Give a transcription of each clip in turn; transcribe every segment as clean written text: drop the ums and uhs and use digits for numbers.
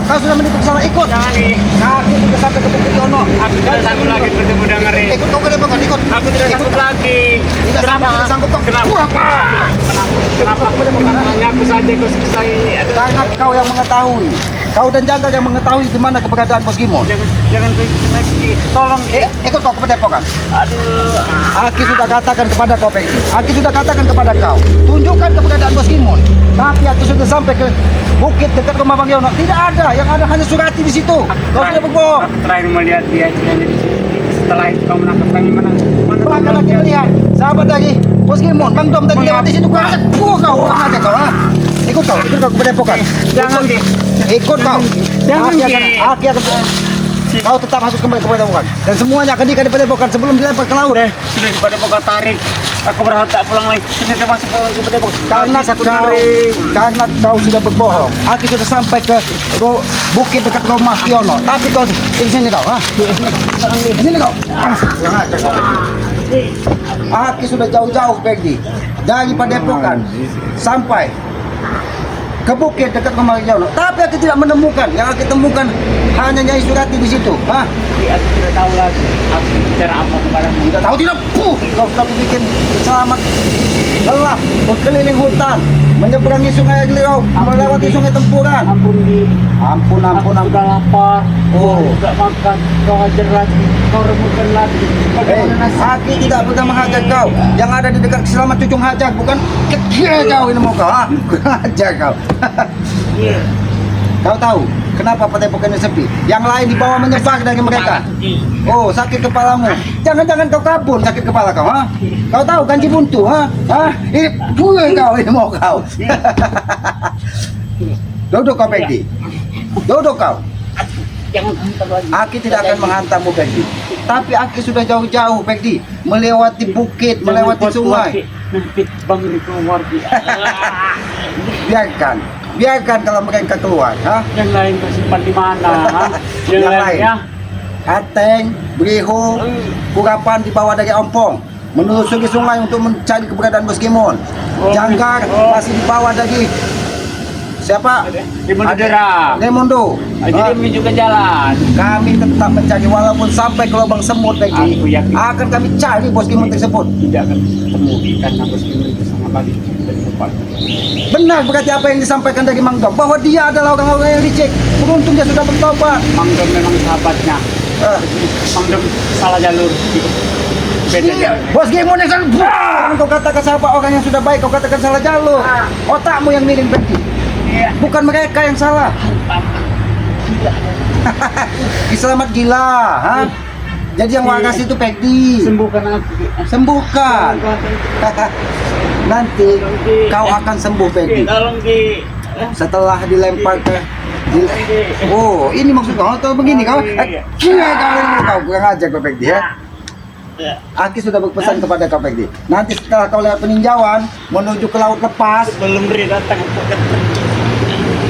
Kau sudah menipu kesalahan, ikut. Jangan nih. Kaki sudah sampai ke Bukit Yono. Aku tidak sanggup lagi bertemu dengan Ri. Ikut kau ke Depok, ikut. Aku tidak sanggup lagi. Tidak sanggup kau. Kenapa? Kenapa hanya aku saja kau selesai ini? Aduh. Karena kau yang mengetahui. Kau dan Jagal yang mengetahui di mana keberadaan Bos Gimon. Jangan lagi. Tolong. Ikut kau ke Depokan. Aduh. Aki sudah katakan kepada kau, Peggy. Aki sudah katakan kepada kau. Tunjukkan keberadaan Bos Gimon. Tapi Aki sudah sampai ke bukit dekat rumah Bang Yono. Tidak ada. Yang ada hanya Surati di situ. Kau sudah berbohong. Aku terakhir melihat dia di sini. Setelah itu kau menangkap kami mana? Bahkan lagi melihat. Sahabat lagi. Bos Gimon, Bang Dom tadi lewat di situ. Kau orang aja kau. Ikut kau ke Depokan. Jangan di. Ikut kau. Jangan, Aki akan kau tetap masuk kembali ke Padepokan. Dan semuanya akan diikat di Padepokan sebelum dilempar ke laut. Sudah di Padepokan tarik. Aku berharap tak pulang lagi. Kita masuk ke Padepokan. Karena kau sudah berbohong. Aki sudah sampai ke bukit dekat rumah Yono. Tapi kau di sini kau, di sini kau. Aki sudah jauh-jauh pergi dari Padepokan sampai ke bukit dekat rumah Yono. Tapi Aki tidak menemukan. Yang Aki temukan hanya Nyai Surati di situ. Aku tidak tahu lagi. Aku bicara apa kepadamu. Tidak tahu tidak. Kau sudah bikin selamat lelah berkeliling hutan, menyeberangi sungai Glirau, melewati sungai Tempuran. Ampun, Ampun. sudah lapar. Oh. Tidak makan. Kau hajar lagi. Kau remukkan lagi. Bagaimana nasib? Aki tidak pernah menghajar kau. Yang ada di dekat Selamat Cucung Hajar, bukan kecil kau ini mau kau. Hajar kau. Kau tahu kenapa Padepokan ini sepi? Yang lain di bawah menyebar dari mereka. Oh, sakit kepalamu. Jangan-jangan kau kabur sakit kepala kau, ha? Kau tahu ganji buntu, ha? Ini gue kau ini mau kau. Duduk kau, Peggy. Duduk kau. Jangan hantar lagi. Aki tidak akan menghantarmu, Peggy. Tapi Aki sudah jauh-jauh, Peggy. Melewati bukit, melewati sungai. Nanti Bang Ri keluar. Biarkan kalau mereka keluar, ha? Yang lain tersimpan di mana? Yang Yang lain. lainnya? Ateng, Berihu, Kurapan di bawah dari Ompong, menelusuri sungai untuk mencari keberadaan Bos Gimon. Janggar masih di bawah dari siapa? Di Madura. Remondo. Jadi menunjukkan jalan. Kami tetap mencari walaupun sampai ke lubang semut lagi. Aku yakin. Akan kami cari Bos Gimon tersebut. Tidak akan ketemu karena Bos Gimon itu sangat lagi dari tempat. Benar berarti apa yang disampaikan dari Mang Dom bahwa dia adalah orang-orang yang licik. Beruntung dia sudah bertobat. Mang Dom memang sahabatnya. Mang Dom salah jalur. Beda jalur. Bos Gimon yang salah. Kau katakan sahabat orang yang sudah baik, kau katakan salah jalur. Otakmu yang miring pergi. Bukan mereka yang salah. Selamat gila, ha? Jadi yang waras itu Peggy. Sembuhkan aku. Sembuhkan. Nanti kau akan sembuh, Peggy. Tolong Ki. Setelah dilempar ke oh, ini maksud kau atau begini kau? Kira kau kurang ajar kau, Peggy, ya. Aki sudah berpesan kepada kau, Peggy. Nanti setelah kau lihat peninjauan menuju ke laut lepas, Belum Ri datang.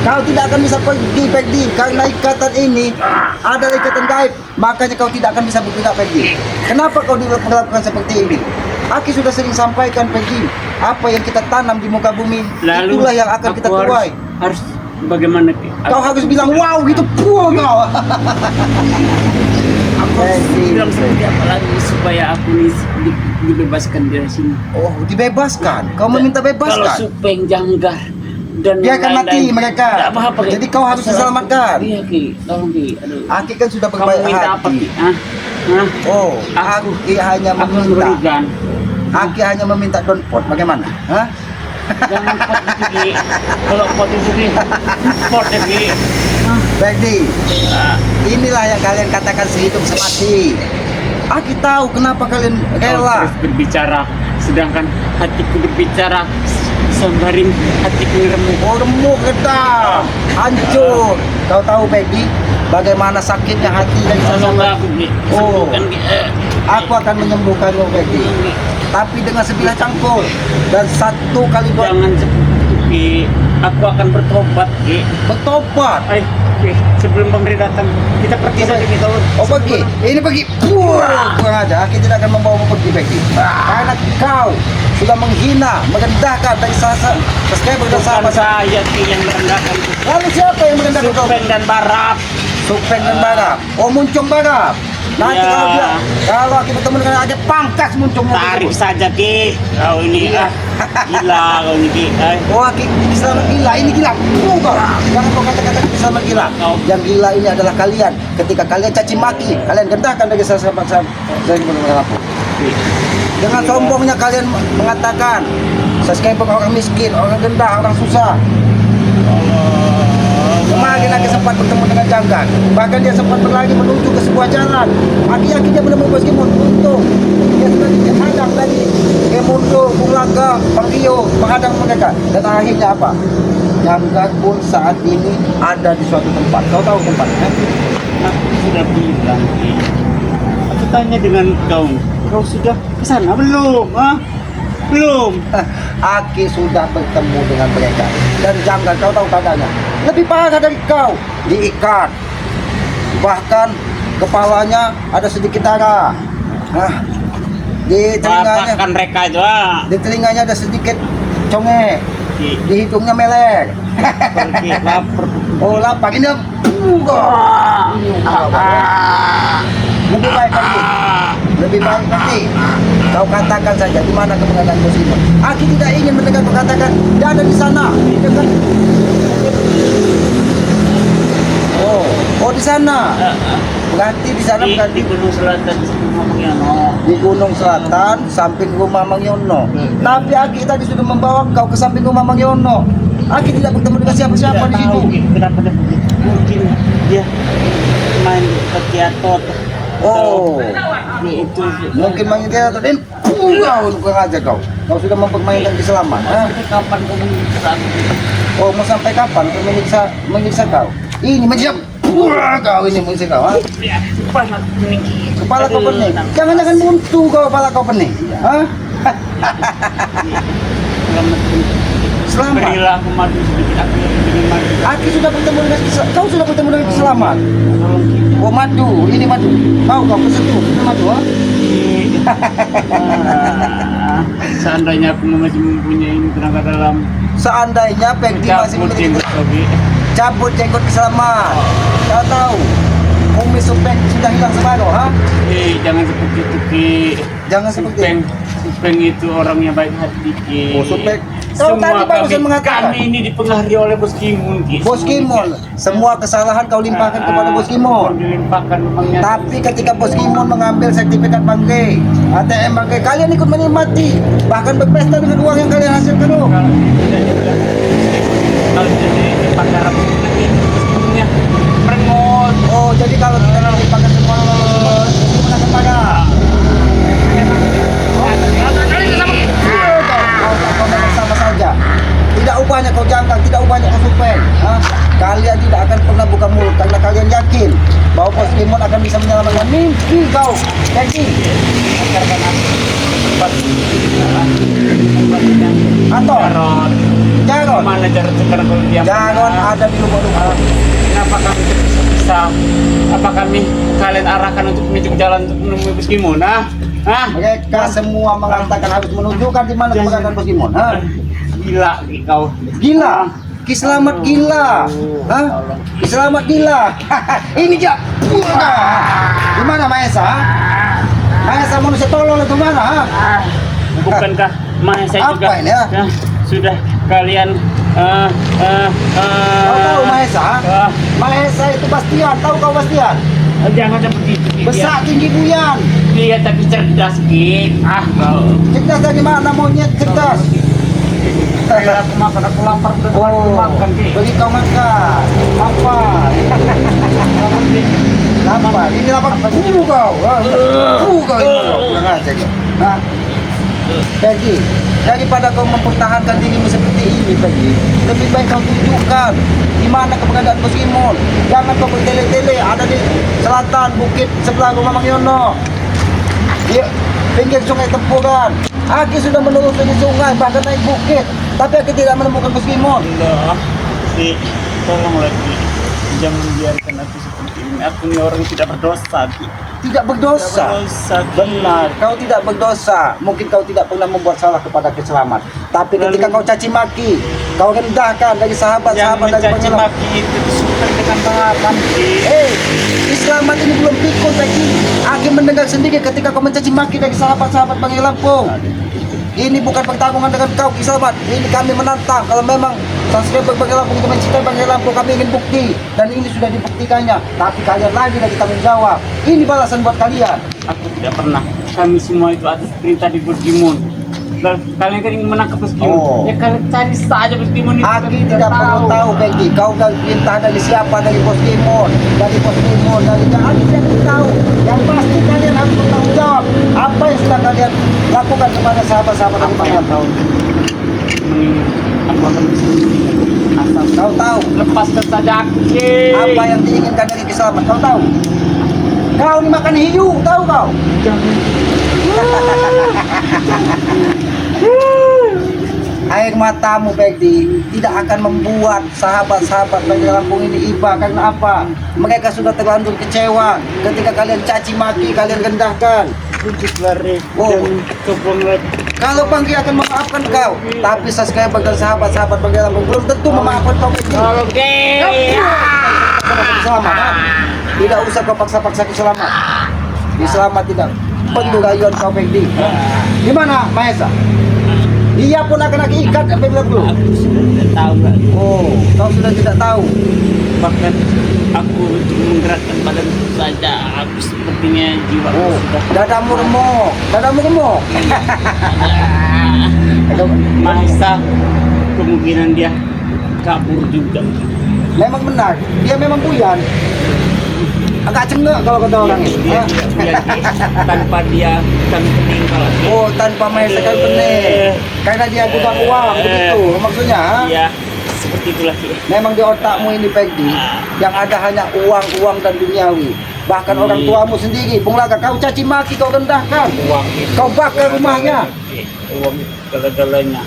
kau tidak akan bisa pergi, Peggy, karena ikatan ini adalah ikatan gaib. Makanya kau tidak akan bisa bergerak, Peggy. Kenapa kau melakukan seperti ini? Aki sudah sering sampaikan, Peggy, apa yang kita tanam di muka bumi, itulah yang akan kita tuai. Harus bagaimana? Kau harus bilang wow gitu, puh kau. Aku bilang seperti apa lagi supaya aku dibebaskan dari sini. Oh, dibebaskan. Kau meminta Kalau bebaskan. Supeng Janggar dan Biarkan mati mereka. Tidak apa-apa, Ki. Jadi kau harus diselamatkan. Iya, Ki. Tolong, Ki. Aduh. Aki kan sudah Kamu berbaik minta apa, hati. Ki? Hah? Oh, Aki hanya Aku meminta. berikan. Aki hanya meminta downport. Bagaimana? Hah? Jangan pot itu, Ki. Kalau pot itu, Ki. Pot ya, Ki. Peggy, inilah yang kalian katakan sehidup semati. Aki tahu kenapa kalian rela. Terus berbicara, sedangkan hatiku berbicara. Sembaring hatiku remuk. Oh, remuk kita, hancur. Kau tahu, Peggy, bagaimana sakitnya hati dari Tolong seseorang. aku, Ki. Oh. Sembuhkan, Ki. Aku akan menyembuhkanmu, Peggy. Tapi dengan sebilah cangkul dan 1 kali 2. Jangan seperti itu, Ki. Aku akan bertobat, Ki. Bertobat. Ay, Ki, sebelum Bang Ri datang, kita pergi saja kita. Oh pergi, ini pergi. Kurang aja, kita tidak akan membawa pergi pergi. Karena kau sudah menghina, merendahkan dari subscriber dan Bukan sahabat. saya Ki yang merendahkan. Lalu siapa yang merendahkan kau? Supeng dan Barap. Supeng dan Barap. Oh Muncung Barap. Nanti Ya. kalau kita bertemu dengan aja pangkas Muncungnya. Tarik saja Ki. Kau ini gila kau ini Ki. Ay. Oh, Islam gila, ini gila. Jangan kau kata-kata Islam gila. Yang gila ini adalah kalian. Ketika kalian caci maki, kalian gendahkan dari sahabat-sahabat dari aku. Dengan sombongnya kalian mengatakan subscriber orang miskin, orang gendah, orang susah. Kemarin lagi sempat bertemu dengan Janggan. Bahkan dia sempat berlari menuju ke sebuah jalan. Akhirnya dia menemukan Bos Kimon. Untung dia sudah dihadang dari Kemundo, Bung Langga, Bang Rio menghadang mereka. Dan akhirnya apa? Janggan pun saat ini ada di suatu tempat. Kau tahu tempatnya? Aku sudah bilang Ki. Aku tanya dengan kau. Kau sudah ke sana belum? Ah? Belum. Aki sudah bertemu dengan mereka. Dan Janggan, kau tahu keadaannya lebih parah dari kau. Diikat. Bahkan kepalanya ada sedikit darah. Di telinganya, Bapakkan mereka itu di telinganya ada sedikit conge. Ki. Di hidungnya melek. Pergi lapar. Oh lapar ini. Lebih baik lagi. Lebih baik nanti kau katakan saja di mana keberadaan Bos Kimon. Aki tidak ingin mendengar kau katakan dia ada di sana. Dengan oh di sana. Berarti di sana Di berarti Gunung Selatan ngomongnya no. di Gunung Selatan samping rumah Mang Yono. Tapi Aki tadi sudah membawa kau ke samping rumah Mang Yono. Aki tidak bertemu dengan siapa-siapa di situ. Kenapa dia begitu? Mungkin dia main pekiatot. Oh, Itu mungkin Mang Yono dan kau kurang aja kau. Kau sudah mempermainkan keselamatan. kapan kamu bisa? Oh, mau sampai kapan kau menyiksa kau? Ini menyiksa. Kau ini menyiksa kau. Kepala kau pening. Jangan buntu kepala kau pening. Selamat. Berilah aku madu sedikit, aku ingin madu. Aki sudah bertemu dengan kau sudah bertemu dengan selamat. Oh madu, ini madu. Kau kesentuh, ini madu. Seandainya aku masih mempunyai tenaga dalam, Seandainya Peggy masih cabut memiliki jenggot Tobi. cabut jenggot selamat. Kau tahu, kumis Supeng sudah hilang separuh, Jangan seperti itu Ki. Jangan seperti Supeng, Supeng itu orangnya baik hati Ki. Oh, Supeng. Kau tadi barusan mengatakan. kami ini dipengaruhi oleh Bos Kimon Ki. Bos Kimon, semua kesalahan kau limpahkan kepada Bos Kimon. Dilimpahkan memangnya. Tapi ketika Bos Kimon mengambil sertifikat bangke, ATM bangke, kalian ikut menikmati, bahkan berpesta dengan uang yang kalian hasilkan. Kalau jadi dipakai Arab Bos Kimonnya merengut. Oh, jadi kalau kita limpahkan semua, Bos Kimon akan pakai. Kau sama saja. Tidak ubahnya kau Jangkang, tidak ubahnya kau Supeng. Kalian tidak akan pernah buka mulut karena kalian yakin bahwa Bos Kimon akan bisa menyelamatkan mimpi kau. Peggy. Atau Jaron. Mana Jaron sekarang kalau dia? Jaron ada di lubuk-lubuk. Kenapa kami bisa? Apa kami kalian arahkan untuk menuju ke jalan untuk menemui Bos Kimon? Mereka semua mengatakan harus menunjukkan di mana keberadaan Bos Kimon. Gila kau. Gila. Ki Selamat gila. Ki Selamat gila. Ini dia. Di mana Maesa? Maesa manusia tolol itu mana? Bukankah Mahesa Apa juga? ini, Sudah kalian Kau tahu Maesa? Maesa itu Bastian. Tahu kau Bastian? Jangan seperti itu. Besar tinggi buyan. Dia tapi cerdas Ki. Kau. Cerdas dari mana monyet cerdas? Aku makan, aku lapar, aku makan Ki. Bagi kau makan. Apa? Apa? Ini apa? Kau. Kau ini. Kurang aja kau. Peggy, daripada kau mempertahankan dirimu seperti ini, Peggy, lebih baik kau tunjukkan di mana keberadaan Bos Kimon. Jangan kau bertele-tele ada di selatan bukit sebelah rumah Mang Yono. Di pinggir sungai Tempuran. Aki sudah menelusuri sungai, bahkan naik bukit. Tapi Aki tidak menemukan Bos Gimon. Allah, Ki, tolonglah Ki. Jangan biarkan aku seperti ini. Aku ini orang yang tidak berdosa, Ki. Tidak berdosa. Berdosa, Ki. Benar, kau tidak berdosa. Mungkin kau tidak pernah membuat salah kepada Selamat. Tapi ketika kau caci maki, kau rendahkan dari Yang sahabat-sahabat dari mencaci pengelam. maki itu disukai dengan tahapan, Ki. Selamat ini belum pikul lagi. Aki mendengar sendiri ketika kau mencaci maki dari sahabat-sahabat Bang Lampung. Ini bukan pertarungan dengan kau, Ki Selamat. Ini kami menantang. Kalau memang subscriber Bang Lampung itu mencintai Bang Lampung, kami ingin bukti. Dan ini sudah dibuktikannya. Tapi kalian lagi dari tanggung jawab. Ini balasan buat kalian. Aku tidak pernah. Kami semua itu atas perintah di Bos Gimon. Dan kalian kan ingin menangkap Bos Gimon. Oh. Ya kalian cari saja Bos Gimon itu. Aki tidak perlu tahu, Peggy. Kau dan perintah dari siapa? Dari Bos Gimon. Dari Bos Gimon. Dari Aki tidak perlu tahu. Yang pasti kalian harus bertanggung jawab. Apa yang sudah kalian lakukan kepada sahabat-sahabat dari Bang Lampung? Aku akan bisa asal Kau tahu lepaskan saja aku, Ki. apa yang diinginkan dari Selamat? Kau tahu? Kau ini makan hiu, tahu kau? Air matamu, Peggy, tidak akan membuat sahabat-sahabat Bang Lampung ini iba. Karena apa? Mereka sudah terlanjur kecewa ketika kalian caci maki, kalian rendahkan. Wujudlah Re. Oh. Dan kebonglet. Kalau Bangki akan memaafkan kau, tapi subscriber dan sahabat-sahabat Bang Lampung belum tentu memaafkan kau, Peggy. Oke. Selamat, ha? Tidak usah kau paksa-paksa Selamat. Selamat tidak perlu rayuan kau, Peggy. Gimana, Mahesa? Dia pun akan aku ikat sampai dulu. Aku sudah tidak tahu lagi. Oh, kau sudah tidak tahu. Bahkan aku untuk menggerakkan badan saja aku sepertinya jiwa Oh, sudah dadamu remuk, dadamu remuk. Mahesa. Kemungkinan dia kabur juga. Memang benar, dia memang buyan. Agak cengek kalau kata orang ini. Dia tanpa dia kami meninggal. Oh, tanpa Mahesa kau benih. Karena dia gudang uang, begitu maksudnya. Ha? Iya, seperti itulah Ki. Memang di otakmu ini, Peggy, yang ada hanya uang-uang dan duniawi. Bahkan orang tuamu sendiri, Bung Laga, kau caci maki, kau rendahkan. Uang itu. Kau bakar rumahnya. Uang itu segala-galanya.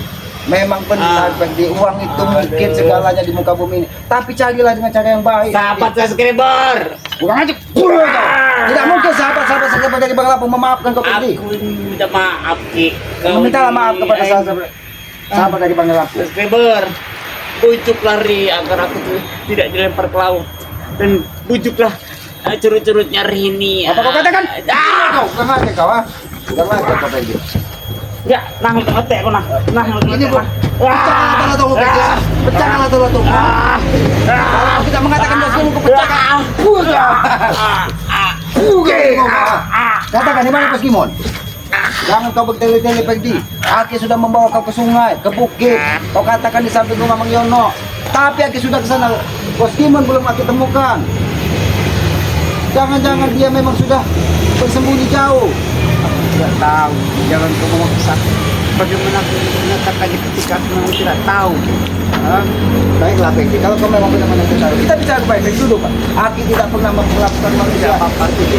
Memang benar, Peggy, uang itu mungkin segalanya di muka bumi ini. Tapi carilah dengan cara yang baik. Sahabat subscriber. Bukan aja. Tidak mungkin sahabat-sahabat sahabat dari Bang Lampung memaafkan kau, Peggy. Aku minta maaf Ki. Meminta maaf kepada sahabat dari Bang Lampung. Subscriber. Bujuklah Ri agar aku tuh tidak dilempar ke laut. Dan bujuklah curut-curutnya Rini. Apa kau katakan? Ah! Kau aja kau, ha? Kurang aja kau, Peggy. Ya, nah otek aku nah. Nah, Ini bro, pecahkanlah tuh, Peggy. Pecahkanlah tuh. Kalau tidak mengatakan Bos Gimon, kau pecahkan. Katakan di mana Bos Gimon? Jangan kau bertele-tele, Peggy. Aki sudah membawa kau ke sungai, ke bukit. Kau katakan di samping rumah Mang Yono. Tapi Aki sudah ke sana. Bos Gimon belum Aki temukan. Jangan-jangan dia memang sudah bersembunyi jauh. Aku tidak tahu. Jangan kau memaksa. Bagaimana aku mengatakannya ketika aku memang tidak tahu. Hah? Baiklah, Peggy. Kalau kau memang benar-benar tidak tahu, kita bicara baik-baik dulu, Pak. Aki tidak pernah melakukan manusia apa-apa itu.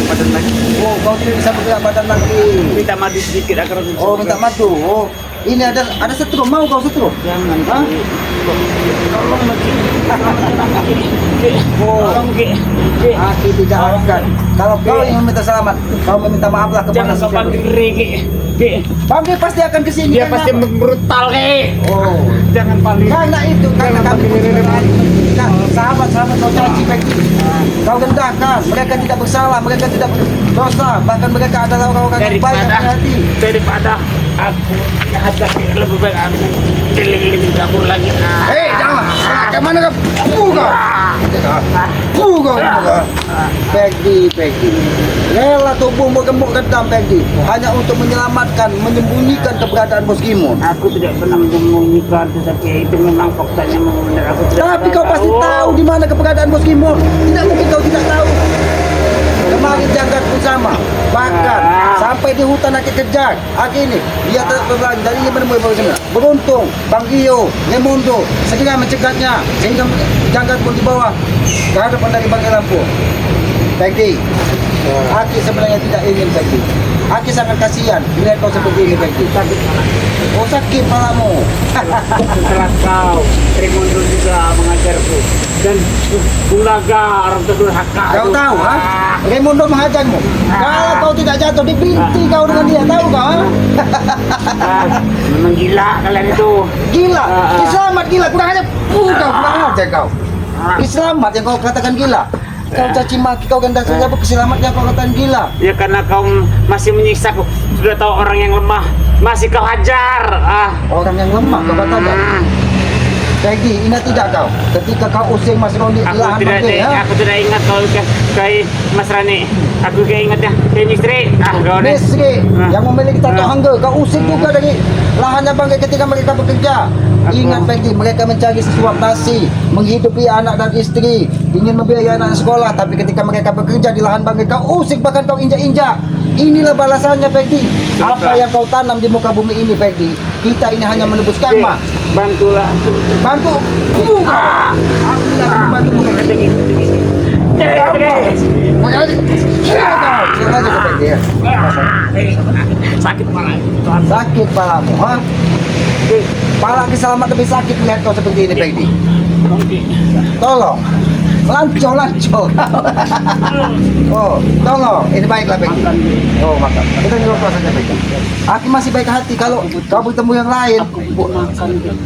Badan lagi. Oh, kau tidak bisa bergerak badan lagi. Minta madu sedikit agar aku bisa Oh, minta madu. Oh, ini ada setrum. Mau kau setrum? Jangan. Hah? Tolong lagi. Oh, Tolong Ki. Aki tidak akan. Kalau kau yang meminta selamat, kau meminta maaflah kepada Jangan kau panggil Ri Ki. Bangki pasti akan kesini. Dia pasti brutal Ki. Oh, Jangan panggil. karena itu karena Jangan kami panggil sahabat-sahabat kau caci Peggy. Kau rendahkan. Mereka tidak bersalah, mereka tidak berdosa. Bahkan mereka adalah orang-orang yang baik dan hati. Daripada aku jahat lagi, lebih baik aku keliling kabur lagi. Hei, jangan. Kemana kau? Buka. Peggy. Rela tubuhmu gemuk gendam, Peggy. Hanya untuk menyelamatkan, menyembunyikan keberadaan Bos Gimon. Aku tidak pernah menyembunyikan, tetapi itu memang faktanya memang benar. Aku tidak Tapi pernah kau pasti tahu di mana keberadaan Bos Gimon. Tidak mungkin kau tidak tahu. Kemarin jangkat pun sama. Bahkan sampai di hutan Aki kejar. Aki ini dia terbang dari ini menemui Bos Gimon. Beruntung Bang Iyo, Lemondo segera mencegahnya sehingga jangkat pun dibawa ke hadapan dari Bang Lampung. Peggy, Aki sebenarnya tidak ingin, Peggy. Aki sangat kasihan melihat kau seperti ini, Peggy. Oh, sakit palamu. Setelah kau, Raimundo juga mengajarku. Dan Ulaga orang durhaka. Kau tahu, ha? Raimundo mengajarmu. Kalau kau tidak jatuh, dibinti kau dengan dia, tahu kau? Ha? Memang gila kalian itu. Gila, selamat gila, kurang aja. Kurang aja kau. Selamat yang kau katakan gila. Kau caci maki, kau ganda saja, selamat yang kau katakan gila. Ya karena kau masih menyiksa, kau sudah tahu orang yang lemah, masih kau hajar. Orang yang lemah, kau katakan. Peggy, ingat tidak kau? Ketika kau using Mas Roni di lahan Bangke, ha? Aku tidak ingat kau kayak Mas Rani. Aku kayak ingat ya, kayak istri. Kau ni. Misri yang memiliki tato hangga, kau using juga dari lahannya Bangke ketika mereka bekerja. Ingat Peggy, mereka mencari sesuap nasi, menghidupi anak dan istri, ingin membiayai anak sekolah, tapi ketika mereka bekerja di lahan Bangke, kau usik, bahkan kau injak-injak. Inilah balasannya, Peggy. Apa yang kau tanam di muka bumi ini, Peggy, kita ini hanya menebus karma. Bantulah. Bantu. Aku tidak akan membantu. Sakit malah. Sakit palamu, ha? Pala selamat lebih sakit melihat kau seperti ini, Peggy. Tolong. Lanco. Oh, tolong. Ini baiklah, Peggy. Oh, makan. Kita nyuruh saja, Peggy. Aki masih baik hati. Kalau kau bertemu yang lain,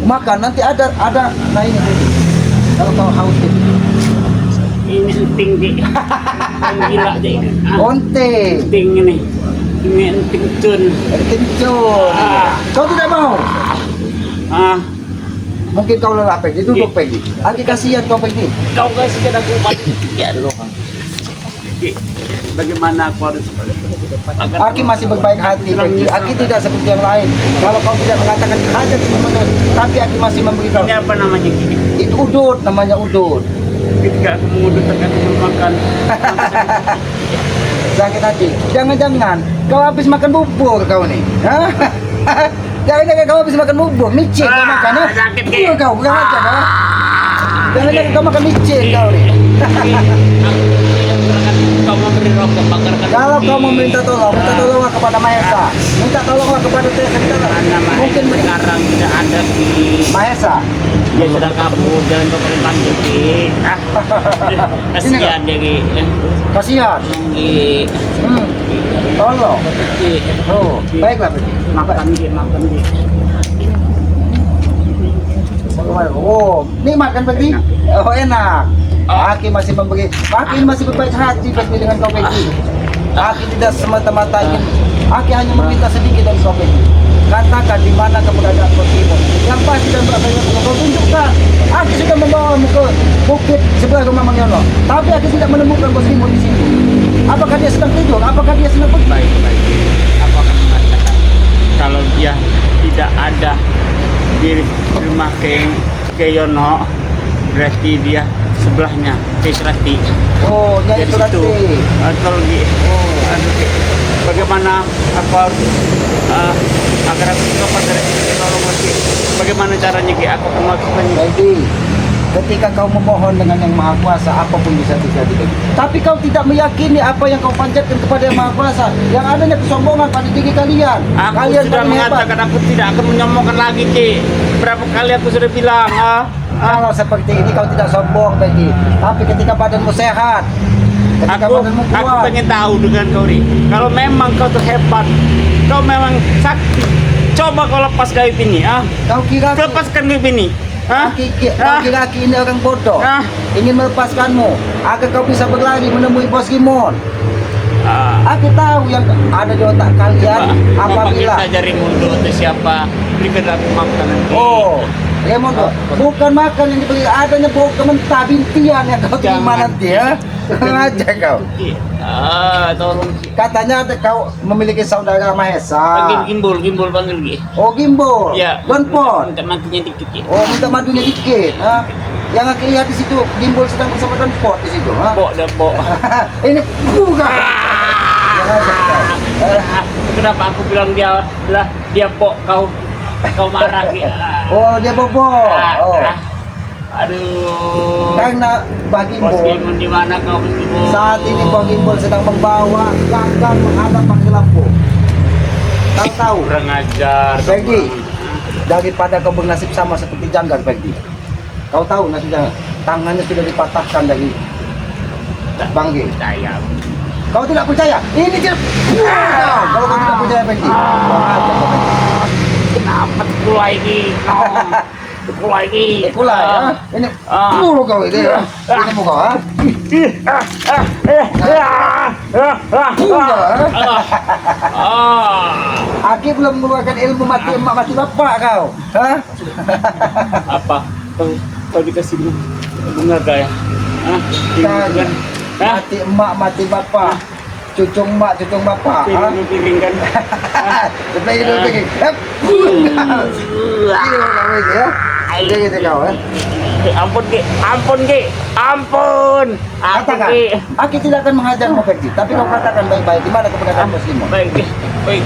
makan. Nanti ada lainnya, Peggy. Kalau kau haus, Peggy. Ini tinggi. Gila deh. Onte. Tinggi ini. Ini enting cun. Kencur. Kau tidak mau? Mungkin kau lelah, Peggy. Duduk, Peggy. Aki kasihan kau, Peggy. Kau kasih aku mati. Ya dulu. Bagaimana aku harus Aki masih berbaik hati, Peggy. Aki tidak seperti yang lain. Kalau kau tidak mengatakan hajat semuanya, tapi Aki masih memberitahu. Ini apa namanya gini? Itu udut, namanya udut. Ketika aku mengudut akan makan. Sakit hati. Jangan-jangan kau habis makan bubur kau nih. Hah? Jangan-jangan kau habis makan bubur, micin kau makan, ha? Sakit, Ki. Iya kau, bukan aja kau. Jangan-jangan kau makan micin kau nih. Kau memberi rokok bakarkan. Kalau kau meminta tolong, minta tolonglah kepada Mahesa. Minta tolonglah kepada Tesa. Mungkin sekarang tidak ada di Mahesa. dia sudah kabur jalan pemerintahan Ki. Kasihan dia Ki. Kasihan. Ki. Tolong. Oh, baiklah, Peggy. Makan Ki. Oh, nikmat kan, Peggy? Oh, enak. Aki masih memberi, Aki masih berbaik hati, Peggy, dengan kau, Peggy. Aki tidak semata-mata ingin, Aki hanya meminta sedikit dari kau, Peggy. Katakan di mana keberadaan Bos Kimon. Yang pasti dan berbahaya kau tunjukkan. Aki sudah membawamu ke bukit sebelah rumah Mang Yono, tapi Aki tidak menemukan Bos Kimon di situ. Apakah dia sedang tidur? Apakah dia sedang pergi? Baik. Aku akan mengatakan kalau dia tidak ada di rumah ke Yono, berarti dia sebelahnya ke Serati. Oh, nyai Serati. Atau lagi. Bagaimana aku harus agar aku dapat dari tolong lagi. Bagaimana caranya Ki aku melakukannya? Jadi, ketika kau memohon dengan yang Maha Kuasa, apapun bisa terjadi. Tapi kau tidak meyakini apa yang kau panjatkan kepada yang Maha Kuasa. Yang adanya kesombongan pada diri kalian. Aku Kalian sudah paling mengatakan aku tidak akan menyombongkan lagi Ki. Berapa kali aku sudah bilang Kalau seperti ini kau tidak sombong, Peggy. Tapi ketika badanmu sehat, ketika badanmu aku kuat, pengen tahu dengan kau Ri. Kalau memang kau tuh hebat, kau memang sakti, coba kau lepas gaib ini, kau kira lepaskan gaib ini. kau kira ini orang bodoh, ingin melepaskanmu agar kau bisa berlari menemui Bos Kimon. Aku tahu yang ada di otak kalian apabila kita cari mundur atau siapa berikan aku makan nanti. Oh, Raimundo, bukan makan yang diberi, adanya bau kementah bintian yang kau terima nanti, ya. Aja kau. Tolong. Katanya ada kau memiliki saudara Mahesa. Panggil Gimbol panggil Ki. Oh, Gimbol. Ya. Donpon. Minta mantunya dikit Ki. Oh, minta madunya dikit. Yang aku lihat di situ Gimbol sedang bersama Donpon di situ. Bok. Ini bukan. Kenapa aku bilang dia pok kau marah Ki. Oh, dia bobo. Oh. Aduh. Karena Bang Bos Gimbol Gimbol di mana kau Bos Gimbol? saat ini Bang Gimbol sedang membawa gagang menghadap Bang Lampung. Kau tahu, Kurang ajar. Peggy, daripada kau bernasib sama seperti Janggar, Peggy. Kau tahu nasibnya, tangannya sudah dipatahkan dari Bangge. Percaya. Kau tidak percaya? Ini dia. Kalau kau tidak percaya, Peggy, kau aja kau, Peggy. Kenapa pula ini? Pula ini. Pula ya. Ini puluh kau ini ya. Ini mau kau ha? Pula. Aki belum mengeluarkan ilmu mati emak mati bapak kau. Hah? Apa? Kau dikasih bunga gak ya? Kan. Mati emak mati bapak. Cucung emak cucung bapak. Piring kan? Pergi. Ini kau ini ya. Ini gitu kau ya. Ampun Ki, ampun. Katakan, Ki. Aki tidak akan menghajarmu Peggy, tapi kau katakan baik-baik. Di mana kebenaran muslimmu? Baik, baik.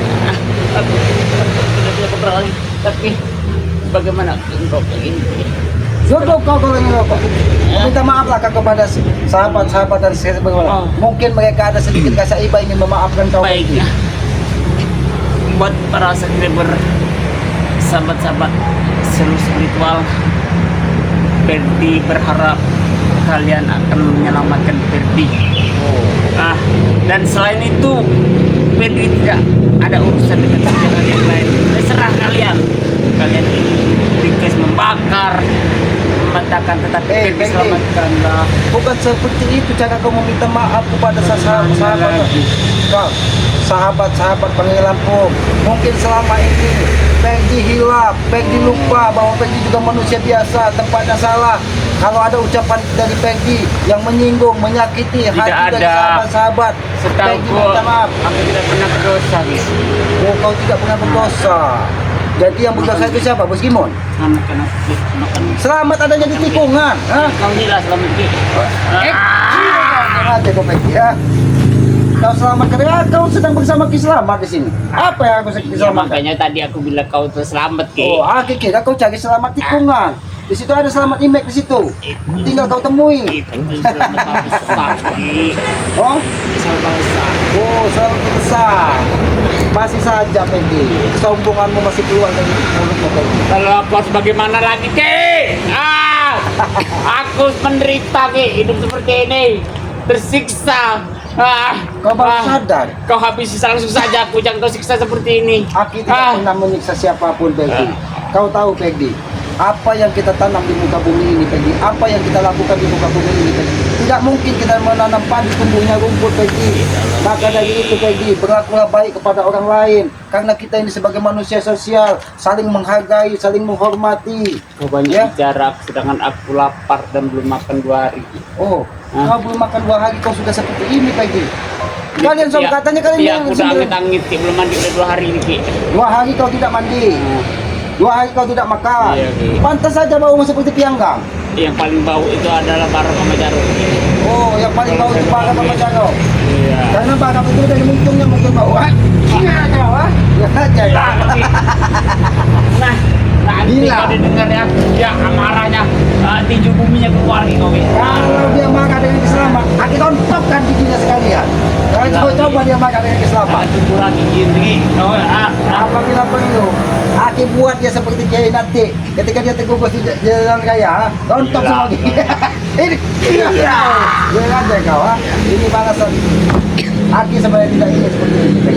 Aku sudah tidak keberani, tapi bagaimana engkau ingin? Jodoh kau kalau ingin rokok. Minta maaflah kau kepada sahabat-sahabat dan sebagainya. Mungkin mereka ada sedikit rasa iba ingin memaafkan kau. Baik. Buat para subscriber, sahabat-sahabat seluruh spiritual, Ferdi berharap kalian akan menyelamatkan Ferdi. Dan selain itu, Ferdi tidak ada urusan dengan kerjaan yang lain. Terserah kalian. Kalian ingin membakar, mematakan, tetapi Ferdi selamatkanlah. Bukan seperti itu cara kau meminta maaf kepada sahabat-sahabat kau. Sahabat-sahabat Banggai Lampung, mungkin selama ini Peggy hilaf, Peggy lupa bahwa Peggy juga manusia biasa, tempatnya salah. Kalau ada ucapan dari Peggy yang menyinggung, menyakiti hati dari sahabat-sahabat, Peggy minta maaf. Aku tidak pernah berdosa, guys. Oh, kau tidak pernah berdosa. Jadi yang berdosa itu siapa? Bos Gimon? Makan. Selamat adanya di tikungan. Kau inilah selamat Ki. Jangan aja kau Peggy ya. Kau selamat karena kau sedang bersama Ki Selamat di sini. Apa yang aku Ya, selamat? makanya tadi aku bilang kau terselamat Ki. Oh, aku kira kau cari selamat tikungan. Di situ ada selamat imek di situ. Tinggal kau temui. Itu selamat besar Ki. Oh, Selamat besar. oh, selamat besar. Masih saja Peggy. Kesombonganmu masih keluar dari mulutmu Peggy. Lalu aku harus bagaimana lagi Ki? Aku menderita Ki, hidup seperti ini, tersiksa. Kau baru sadar. Kau habisi langsung saja aku, jangan kau siksa seperti ini. Aku tidak pernah menyiksa siapapun Peggy. Kau tahu Peggy, apa yang kita tanam di muka bumi ini Peggy, apa yang kita lakukan di muka bumi ini Peggy, tidak mungkin kita menanam padi tumbuhnya rumput Peggy. Maka dari itu Peggy, berlakulah baik kepada orang lain, karena kita ini sebagai manusia sosial, saling menghargai, saling menghormati. Kau banyak bicara, sedangkan aku lapar dan belum makan 2 hari. Oh, kau belum makan 2 hari kau sudah seperti ini Peggy. Kalian sob katanya kalian Iya, aku udah angit-angit Ki, belum mandi udah 2 hari ini Ki. 2 hari kau tidak mandi, 2 hari kau tidak makan. Iya, Ki. Pantas saja baumu seperti pianggang. Yang paling bau itu adalah bara sama jarum. Oh, yang paling bau itu bara sama jarum. Iya. Karena bara itu dari muncungnya mungkin bau. Iya, kau ah. Ya aja. Nah, nanti Gila. kalau didengar ya amarahnya tinju buminya keluar nih kau. Kalau dia makan dengan Selamat, aku tontokkan giginya sekalian. Kalau coba dia makan dengan Selamat. Itu kurang gigi. Oh, Apabila perlu, aku buat dia seperti Kiai nanti. Ketika dia tergugus di jalan raya, tontok Gila. semua gigi. Ini, iya. Jangan aja kau ah. Ini balasan. Aki sebenarnya tidak ingin seperti ini.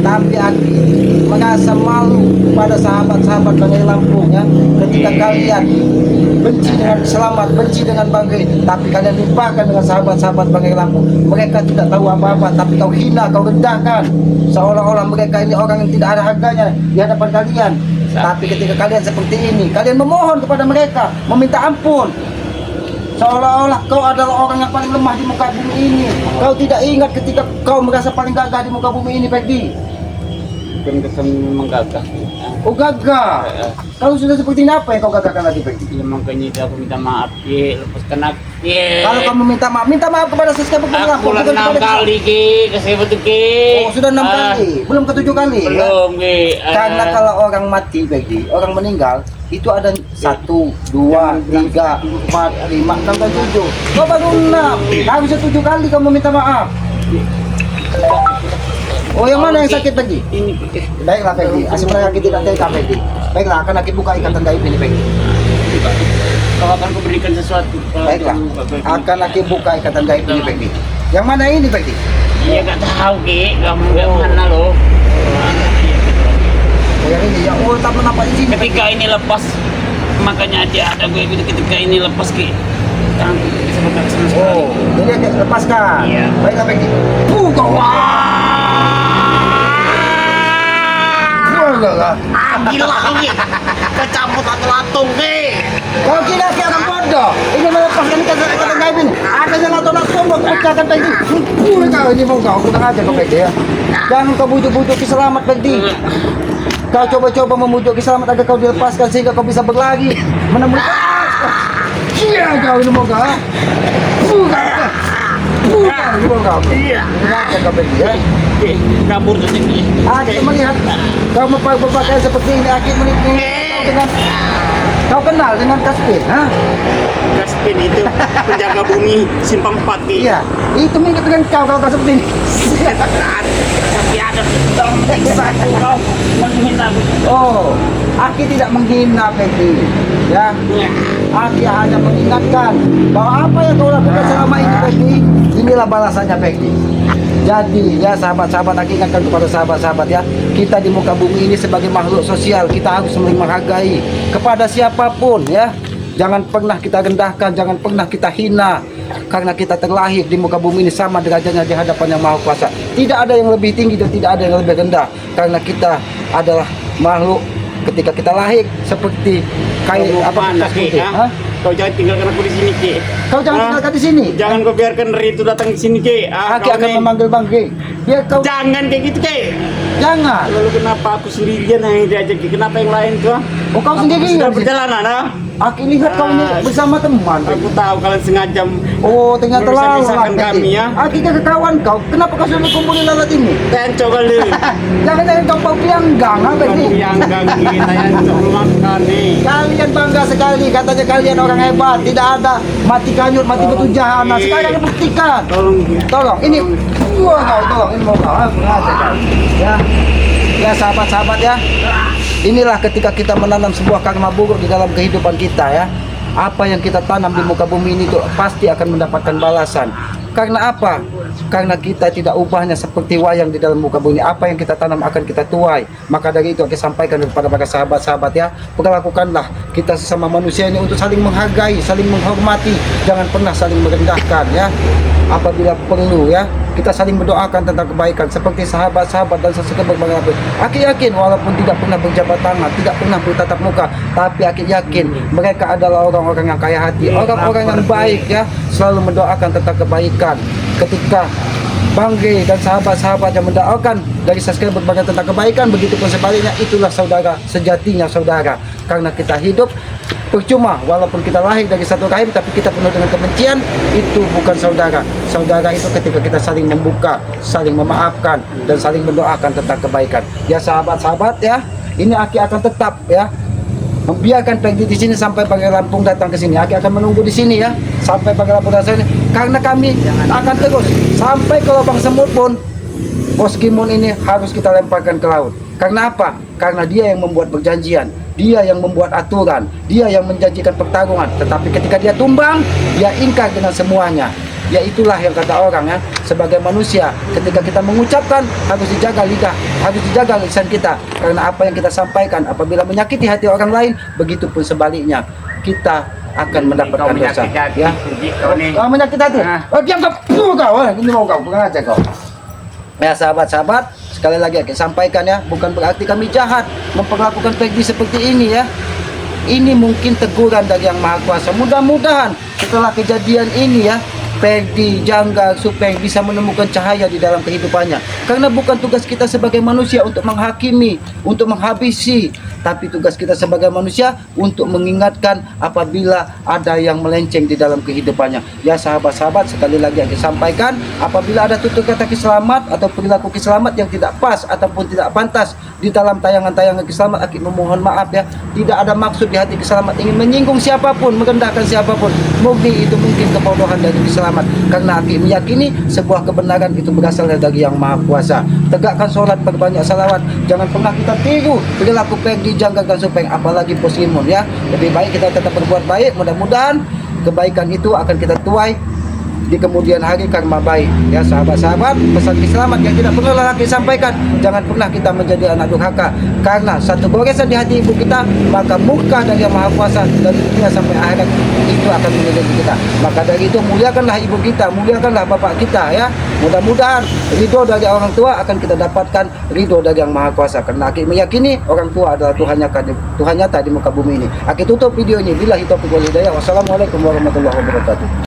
Tapi Aki merasa malu pada sahabat-sahabat Banggai Lampung ya. Ketika kalian benci dengan Selamat, benci dengan Banggai, tapi kalian lupakan dengan sahabat-sahabat Banggai Lampung. Mereka tidak tahu apa-apa, tapi kau hina, kau rendahkan. Seolah-olah mereka ini orang yang tidak ada harganya di hadapan kalian. Tapi ketika kalian seperti ini, kalian memohon kepada mereka, meminta ampun. Seolah-olah kau adalah orang yang paling lemah di muka bumi ini. Kau tidak ingat ketika kau merasa paling gagah di muka bumi ini, Peggy. Bukan kesan menggagah. Oh gagah. Kalau sudah seperti ini apa yang kau gagahkan lagi, Peggy? Ya makanya itu aku minta maaf Ki, lepaskan aku Ki. Kalau kamu minta maaf kepada subscriber Banggai Aku Lampung, udah bukan 6 kepada kali Ki, kasih betul Ki. Oh, sudah 6 kali, belum ke 7 kali. Ya? Belum Ki. Karena kalau orang mati, Peggy, orang meninggal, itu ada 1, 2, 3, 4, 5, 6, dan 7. Kau baru 6, harusnya 7 kali kamu minta maaf. Oh, yang mana yang sakit Peggy? Ini Baiklah Peggy, asal penyakit tidak teka Peggy. Baiklah, akan aku buka ikatan gaib ini Peggy. kau akan kuberikan sesuatu. Baiklah, akan aku buka ikatan gaib ini Peggy. Yang mana ini Peggy? Iya gak tahu Ki, kamu gak mana loh. Oh, yang ini ya. Oh, tak menampak di sini. Ketika ini lepas, makanya dia ada gue bilang ketika ini lepas Ki. Tangan bisa buka sama sekali. Oh, jadi akan lepaskan. Iya. Baiklah Peggy. Buka. Wah, Gila kau Ki, kecabut latung Ki. kau kira dia akan bodoh? Ini melepaskan ikatan gaib ini. Akhirnya lato-lato mau pecahkan Peggy. Kau ini mau kau kurang aja kau Peggy ya. Jangan kau bujuk-bujuk selamat Peggy. Kau coba-coba memujuk selamat agar kau dilepaskan sehingga kau bisa berlari menemui. Iya kau ini mau kau. Buka. Buka ini mau kau. Iya. Kurang aja kau Peggy ya. Ki, kabur tuh Ki. Akhir melihat kau berpakaian seperti ini. Akhir melihat kau dengan kau kenal dengan Kaspin, ha? Kaspin itu penjaga bumi simpang 4 Ki. Iya, itu mirip dengan kau seperti ini. Tapi ada dalam menyiksa kau menghina aku. Oh, Aki tidak menghina Peggy, ya. Aki hanya mengingatkan bahwa apa yang kau lakukan selama ini Peggy, inilah balasannya Peggy. Jadi ya sahabat-sahabat, Aki ingatkan kepada sahabat-sahabat ya, kita di muka bumi ini sebagai makhluk sosial, kita harus saling menghargai kepada siapapun ya. Jangan pernah kita rendahkan, jangan pernah kita hina, karena kita terlahir di muka bumi ini sama derajatnya di hadapan Yang Maha Kuasa. Tidak ada yang lebih tinggi dan tidak ada yang lebih rendah, karena kita adalah makhluk ketika kita lahir seperti kayak apa Mana, kita Ki, seperti, ha? ha? Kau jangan tinggalkan aku di sini Ki. Kau jangan Ha? tinggalkan di sini. Jangan kau biarkan Ri itu datang ke sini Ki. Aki akan memanggil Bangke. Biar kau Jangan kayak gitu Ki. jangan. Lalu kenapa aku sendirian yang diajak Ki? Kenapa yang lain tuh? Oh, kau Aku sendirian sudah Ki? perjalanan ha? Aki lihat kau ini bersama teman. Aku tahu kalian sengaja Oh, ternyata memisah-misahkan lalat kami ya. Aki ke kawan kau. Kenapa kau sudah kumpulin lalat ini? Tenco kali. Jangan kau bau pianggang, ha, Bang? Yang ganggu kita yang makan nih. Kalian bangga sekali, katanya kalian orang hebat. Tidak ada mati kanyut, mati batu jahana. Sekarang buktikan. Tolong Ini, wah kau tolong, ini mau kau, ha? Sengaja kau. Ya sahabat-sahabat ya. Inilah ketika kita menanam sebuah karma buruk di dalam kehidupan kita ya. Apa yang kita tanam di muka bumi ini itu pasti akan mendapatkan balasan. Karena apa? Karena kita tidak ubahnya seperti wayang di dalam muka bumi. Apa yang kita tanam akan kita tuai. Maka dari itu aku sampaikan kepada para sahabat-sahabat ya, perlakukanlah kita sesama manusia ini untuk saling menghargai, saling menghormati, jangan pernah saling merendahkan ya. Apabila perlu ya, kita saling mendoakan tentang kebaikan seperti sahabat-sahabat dan sesuatu berbagai. Aki yakin walaupun tidak pernah berjabat tangan, tidak pernah bertatap muka, tapi Aki yakin mereka adalah orang-orang yang kaya hati, orang-orang yang baik ya, selalu mendoakan tentang kebaikan. Ketika Bangge dan sahabat-sahabat yang mendoakan dari subscriber berbagai tentang kebaikan, begitupun sebaliknya, itulah saudara sejatinya saudara. Karena kita hidup percuma, walaupun kita lahir dari satu rahim tapi kita penuh dengan kebencian, itu bukan saudara. Saudara itu ketika kita saling membuka, saling memaafkan dan saling mendoakan tentang kebaikan. Ya sahabat-sahabat ya, ini Aki akan tetap ya membiarkan Peggy di sini sampai Bangke Lampung datang ke sini. Aki akan menunggu di sini ya sampai Bangke Lampung datang ke sini, karena kami akan terus sampai ke lubang semut pun Bos Kimun ini harus kita lemparkan ke laut. Karena apa? Karena dia yang membuat perjanjian, dia yang membuat aturan, dia yang menjanjikan pertarungan. Tetapi ketika dia tumbang, dia ingkar dengan semuanya. Ya itulah yang kata orang ya, sebagai manusia ketika kita mengucapkan harus dijaga lidah, harus dijaga lisan kita, karena apa yang kita sampaikan apabila menyakiti hati orang lain, begitupun sebaliknya kita akan mendapatkan dosa ya. Kau menyakiti hati? Oh diam kau, ini mau kau, bukan aja kau. Ya sahabat-sahabat, sekali lagi Aki sampaikan ya, bukan berarti kami jahat memperlakukan Peggy seperti ini ya. Ini mungkin teguran dari Yang Maha Kuasa. Mudah-mudahan setelah kejadian ini ya, Peggy janggal supaya bisa menemukan cahaya di dalam kehidupannya. Karena bukan tugas kita sebagai manusia untuk menghakimi, untuk menghabisi, tapi tugas kita sebagai manusia untuk mengingatkan apabila ada yang melenceng di dalam kehidupannya. Ya sahabat-sahabat, sekali lagi yang disampaikan, apabila ada tutur kata kiselamat atau perilaku kiselamat yang tidak pas ataupun tidak pantas di dalam tayangan-tayangan kiselamat, Aki memohon maaf ya. Tidak ada maksud di hati kiselamat ingin menyinggung siapapun, merendahkan siapapun. Mungkin itu mungkin kebodohan dari kiselamat, karena Aki meyakini sebuah kebenaran itu berasal dari Yang Maha Kuasa. Tegakkan sholat, perbanyak salawat, jangan pernah kita tiru perilaku Peggy, Jangga dan Supeng, apalagi Bos Imun ya. Lebih baik kita tetap berbuat baik, mudah-mudahan kebaikan itu akan kita tuai di kemudian hari karma baik. Ya sahabat-sahabat, pesan kiselamat yang tidak pernah lagi sampaikan, jangan pernah kita menjadi anak durhaka, karena satu goresan di hati ibu kita, maka murka dari Yang Maha Kuasa dari dunia sampai akhirat itu akan menyelimuti kita. Maka dari itu muliakanlah ibu kita, muliakanlah bapak kita ya. Mudah-mudahan ridho dari orang tua akan kita dapatkan ridho dari Yang Maha Kuasa, karena Aki meyakini orang tua adalah Tuhan nyata di muka bumi ini. Aki tutup video ini. Billahi taufiq wal hidayah. Wassalamualaikum warahmatullahi wabarakatuh.